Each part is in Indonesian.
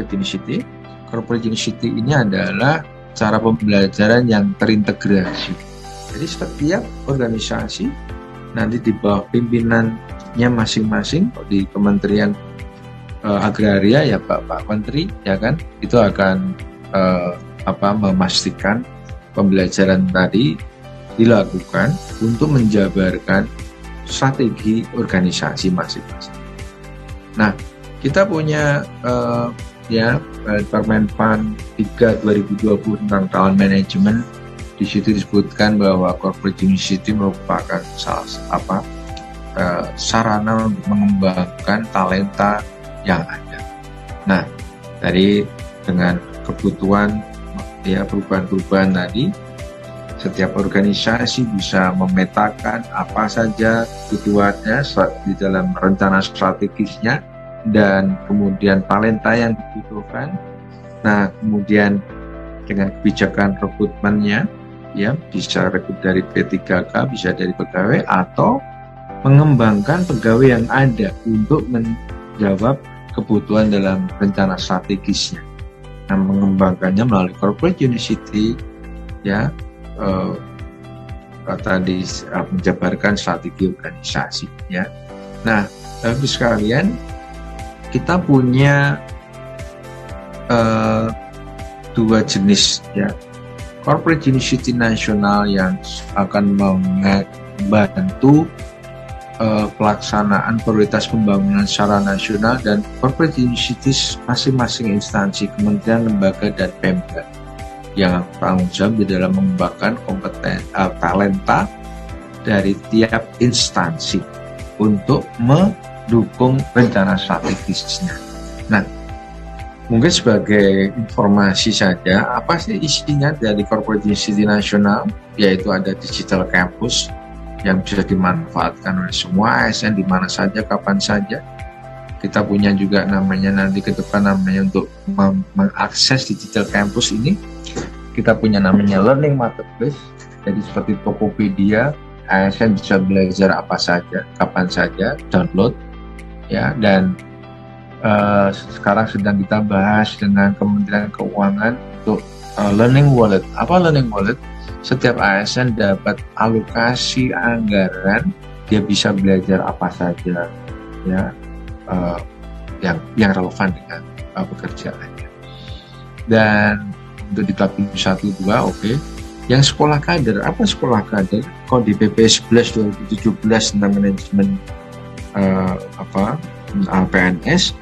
corporate university. Corporate university ini adalah cara pembelajaran yang terintegrasi. Jadi setiap organisasi nanti di bawah pimpinannya masing-masing di Kementerian Agraria ya Pak Menteri ya kan, itu akan memastikan pembelajaran tadi dilakukan untuk menjabarkan strategi organisasi masing-masing. Nah, kita punya Permenpan 3 2020 tentang talent management. Di situ disebutkan bahwa corporate university merupakan sarana untuk mengembangkan talenta yang ada. Nah, dari dengan kebutuhan perubahan-perubahan tadi, setiap organisasi bisa memetakan apa saja kebutuhannya di dalam rencana strategisnya dan kemudian talenta yang dibutuhkan. Nah, kemudian dengan kebijakan rekrutmennya, ya bisa rekrut dari P3K, bisa dari pegawai atau mengembangkan pegawai yang ada untuk menjawab kebutuhan dalam rencana strategisnya. Nah, mengembangkannya melalui corporate university, ya tadi menjabarkan strategi organisasi, ya. Nah, Bapak sekalian, kita punya dua jenis ya corporate university nasional yang akan membantu pelaksanaan prioritas pembangunan secara nasional, dan corporate university masing-masing instansi, kementerian, lembaga, dan Pemda yang tanggung jawab di dalam mengembangkan talenta dari tiap instansi untuk mendukung rencana strategisnya. Nah, mungkin sebagai informasi saja, apa sih isinya dari corporate university nasional? Yaitu ada digital campus yang bisa dimanfaatkan oleh semua ASN di mana saja, kapan saja. Kita punya juga namanya nanti ke depan untuk mengakses digital campus ini. Kita punya namanya learning marketplace. Jadi seperti Tokopedia, ASN bisa belajar apa saja, kapan saja, download ya. Dan sekarang sedang kita bahas dengan Kementerian Keuangan untuk learning wallet. Apa learning wallet? Setiap ASN dapat alokasi anggaran, dia bisa belajar apa saja ya, yang relevan dengan pekerjaannya. Dan untuk di tab 1-2, oke. Yang sekolah kader, apa sekolah kader? Kalau di PP 11 2017 tentang manajemen PNS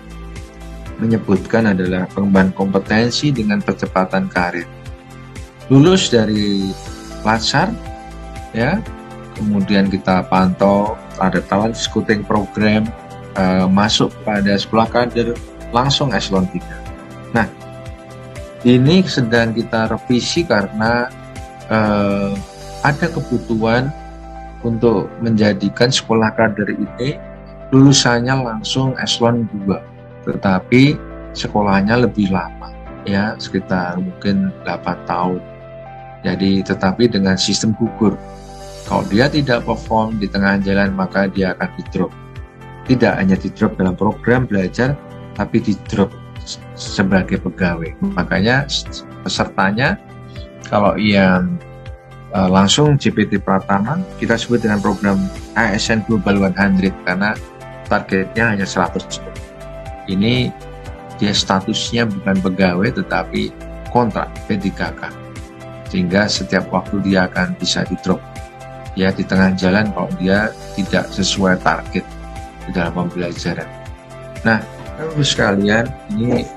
menyebutkan adalah pengembangan kompetensi dengan percepatan karir. Lulus dari Latsar ya, kemudian kita pantau ada talent scouting program, masuk pada sekolah kader langsung eselon 3. Nah, ini sedang kita revisi karena ada kebutuhan untuk menjadikan sekolah kader ini lulusannya langsung eselon 2, tetapi sekolahnya lebih lama ya, sekitar mungkin 8 tahun. Jadi tetapi dengan sistem gugur. Kalau dia tidak perform di tengah jalan, maka dia akan di-drop. Tidak hanya di-drop dalam program belajar, tapi di-drop sebagai pegawai. Makanya pesertanya kalau yang langsung JPT Pratama, kita sebut dengan program ASN Global 100 karena targetnya hanya 100. Ini dia statusnya bukan pegawai tetapi kontrak P3K, sehingga setiap waktu dia akan bisa di-drop ya di tengah jalan kalau dia tidak sesuai target di dalam pembelajaran. Nah, Bapak sekalian, ini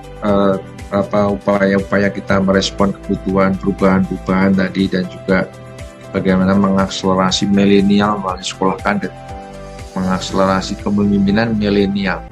upaya-upaya kita merespon kebutuhan perubahan-perubahan tadi, dan juga bagaimana mengakselerasi milenial melalui sekolah kader, mengakselerasi kepemimpinan milenial.